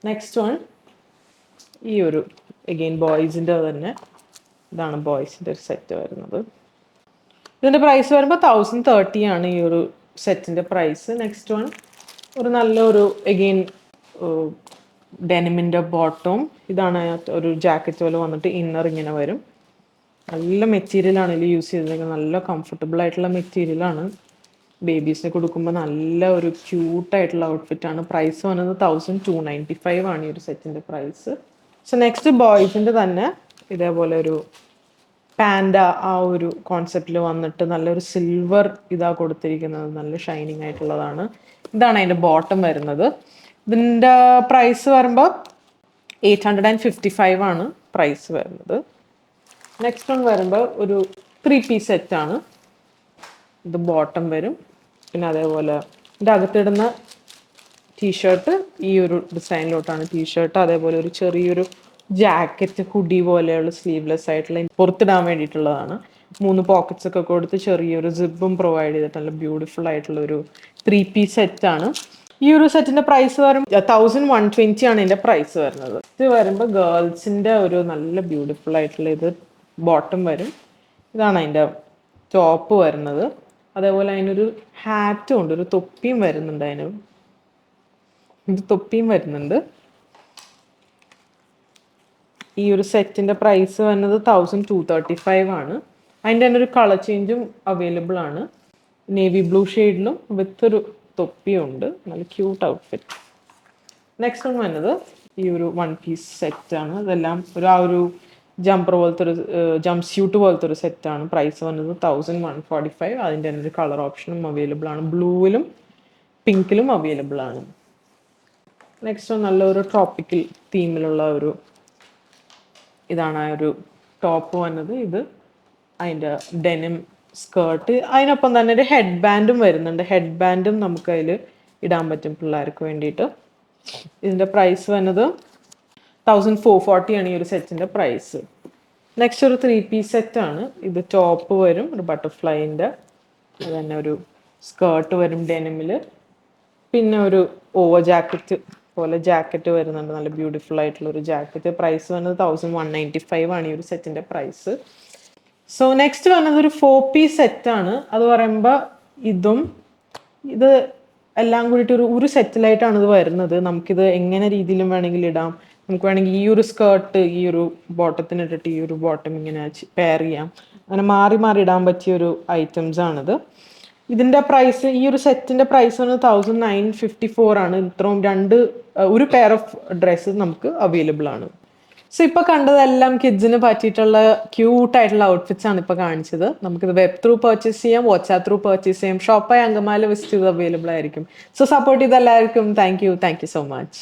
Next one ഈ ഒരു again ബോയ്സിൻ്റെ തന്നെ ഇതാണ് ബോയ്സിൻ്റെ ഒരു സെറ്റ് വരുന്നത്. ഇതിൻ്റെ പ്രൈസ് വരുമ്പോൾ 1030 ആണ് ഈ ഒരു സെറ്റിൻ്റെ പ്രൈസ്. നെക്സ്റ്റ് വൺ ഒരു നല്ലൊരു അഗെയിൻ ഡെനിമിൻ്റെ ബോട്ടവും ഇതാണ് ഒരു ജാക്കറ്റ് പോലെ വന്നിട്ട് ഇന്നർ ഇങ്ങനെ വരും. നല്ല മെറ്റീരിയലാണ് ഇതിൽ യൂസ് ചെയ്തിരിക്കുന്നത്. നല്ല കംഫർട്ടബിൾ ആയിട്ടുള്ള മെറ്റീരിയലാണ്. ബേബീസിന് കൊടുക്കുമ്പോൾ നല്ല ഒരു ക്യൂട്ടായിട്ടുള്ള ഔട്ട്ഫിറ്റാണ്. പ്രൈസ് വന്നത് 1295 ആണ് ഈ ഒരു സെറ്റിൻ്റെ പ്രൈസ്. സോ നെക്സ്റ്റ് ബോയ്സിൻ്റെ തന്നെ ഇതേപോലെ ഒരു പാൻഡ ആ ഒരു കോൺസെപ്റ്റിൽ വന്നിട്ട് നല്ലൊരു സിൽവർ ഇതാ കൊടുത്തിരിക്കുന്നത്. നല്ല ഷൈനിങ് ആയിട്ടുള്ളതാണ്. ഇതാണ് അതിൻ്റെ ബോട്ടം വരുന്നത്. ഇതിൻ്റെ പ്രൈസ് വരുമ്പോൾ 855 ആണ് പ്രൈസ് വരുന്നത്. നെക്സ്റ്റ് വൺ വരുമ്പോൾ ഒരു 3 പീസ് സെറ്റാണ്. ഇത് ബോട്ടം വരും. പിന്നെ അതേപോലെ ഇതിൻ്റെ അകത്തിടുന്ന ടീഷർട്ട് ഈ ഒരു ഡിസൈനിലോട്ടാണ് ടീഷർട്ട്. അതേപോലെ ഒരു ചെറിയൊരു ജാക്കറ്റ് ഹുഡി പോലെയുള്ള സ്ലീവ്ലെസ് ആയിട്ടുള്ള പുറത്തിടാൻ വേണ്ടിയിട്ടുള്ളതാണ്. 3 പോക്കറ്റ്സ് ഒക്കെ കൊടുത്ത് ചെറിയൊരു സിബും പ്രൊവൈഡ് ചെയ്തിട്ട് നല്ല ബ്യൂട്ടിഫുൾ ആയിട്ടുള്ള ഒരു 3 പീസ് സെറ്റാണ്. ഈ ഒരു സെറ്റിന്റെ പ്രൈസ് വരുമ്പോൾ 1120 ആണ് ഇതിന്റെ പ്രൈസ് വരുന്നത്. ഇത് വരുമ്പോൾ ഗേൾസിന്റെ ഒരു നല്ല ബ്യൂട്ടിഫുൾ ആയിട്ടുള്ള ഇത് ബോട്ടം വരും. ഇതാണ് അതിന്റെ ടോപ്പ് വരുന്നത്. അതേപോലെ അതിനൊരു ഹാറ്റും ഉണ്ട്, ഒരു തൊപ്പിയും വരുന്നുണ്ട്. തൊപ്പിയും വരുന്നുണ്ട്. ഈ ഒരു സെറ്റിന്റെ പ്രൈസ് വരുന്നത് 1235 ആണ്. അതിൻ്റെ തന്നെ ഒരു കളർ ചേഞ്ചും അവൈലബിൾ ആണ്. നേവി ബ്ലൂ ഷെയ്ഡിലും വിത്ത് ഒരു തൊപ്പിയും ഉണ്ട്. നല്ല ക്യൂട്ട് ഔട്ട്ഫിറ്റ്. നെക്സ്റ്റ് വൺ വരുന്നത് ഈ ഒരു 1 പീസ് സെറ്റാണ്. അതെല്ലാം ആ ഒരു ജംപർ പോലത്തെ ഒരു ജംപ് സ്യൂട്ട് പോലത്തെ ഒരു സെറ്റാണ്. പ്രൈസ് വന്നത് 1145. അതിൻ്റെ തന്നെ ഒരു കളർ ഓപ്ഷനും അവൈലബിൾ ആണ്. ബ്ലൂവിലും പിങ്കിലും അവൈലബിൾ ആണ്. നെക്സ്റ്റ് നല്ലൊരു ട്രോപ്പിക്കൽ തീമിലുള്ള ഒരു ഇതാണ് ആ ഒരു ടോപ്പ് വന്നത്. ഇത് അതിൻ്റെ ഡെനിം സ്കേർട്ട്. അതിനൊപ്പം തന്നെ ഒരു ഹെഡ് ബാൻഡും വരുന്നുണ്ട്. ഹെഡ് ബാൻഡും നമുക്ക് അതിൽ ഇടാൻ പറ്റും പിള്ളേർക്ക് വേണ്ടിയിട്ട്. ഇതിൻ്റെ പ്രൈസ് വന്നത് 1440 ആണ് ഈ ഒരു സെറ്റിൻ്റെ പ്രൈസ്. നെക്സ്റ്റ് ഒരു 3 പീസ് സെറ്റാണ്. ഇത് ടോപ്പ് വരും, ഒരു ബട്ടർഫ്ലൈൻ്റെ. അത് തന്നെ ഒരു സ്കേർട്ട് വരും ഡെനിമിൽ. പിന്നെ ഒരു ഓവർ ജാക്കറ്റ് പോലെ ജാക്കറ്റ് വരുന്നുണ്ട്. നല്ല ബ്യൂട്ടിഫുൾ ആയിട്ടുള്ള ഒരു ജാക്കറ്റ്. പ്രൈസ് വന്നത് 1195 ആണ് ഈ ഒരു സെറ്റിൻ്റെ പ്രൈസ്. സോ നെക്സ്റ്റ് വന്നത് ഒരു 4 പീസ് സെറ്റാണ്. അത് പറയുമ്പോൾ ഇത് എല്ലാം കൂടിയിട്ട് ഒരു സെറ്റിലായിട്ടാണ് ഇത് വരുന്നത്. നമുക്കിത് എങ്ങനെ രീതിയിലും വേണമെങ്കിൽ ഇടാം. നമുക്ക് വേണമെങ്കിൽ ഈ ഒരു സ്കേർട്ട് ഈ ഒരു ബോട്ടത്തിന് ഇട്ടിട്ട് ഈ ഒരു ബോട്ടം ഇങ്ങനെ പെയർ ചെയ്യാം. അങ്ങനെ മാറി മാറി ഇടാൻ പറ്റിയ ഒരു ഐറ്റംസ് ആണിത്. ഇതിൻ്റെ പ്രൈസ് ഈ ഒരു സെറ്റിൻ്റെ പ്രൈസ് വന്നത് 1954 ആണ്. ഇത്രയും ഒരു പെയർ ഓഫ് ഡ്രസ്സ് നമുക്ക് അവൈലബിൾ ആണ്. സോ ഇപ്പോൾ കണ്ടതെല്ലാം കിഡ്സിന് പറ്റിയിട്ടുള്ള ക്യൂട്ടായിട്ടുള്ള ഔട്ട്ഫിറ്റ്സ് ആണ് ഇപ്പോൾ കാണിച്ചത്. നമുക്കിത് വെബ് ത്രൂ പർച്ചേസ് ചെയ്യാം, വാട്സ്ആപ്പ് ത്രൂ പർച്ചേസ് ചെയ്യാം. ഷോപ്പായി അങ്കമാലി വിസിറ്റ് ചെയ്ത് അവൈലബിൾ ആയിരിക്കും. സോ സപ്പോർട്ട് ചെയ്ത എല്ലാവർക്കും താങ്ക് യു സോ മച്ച്.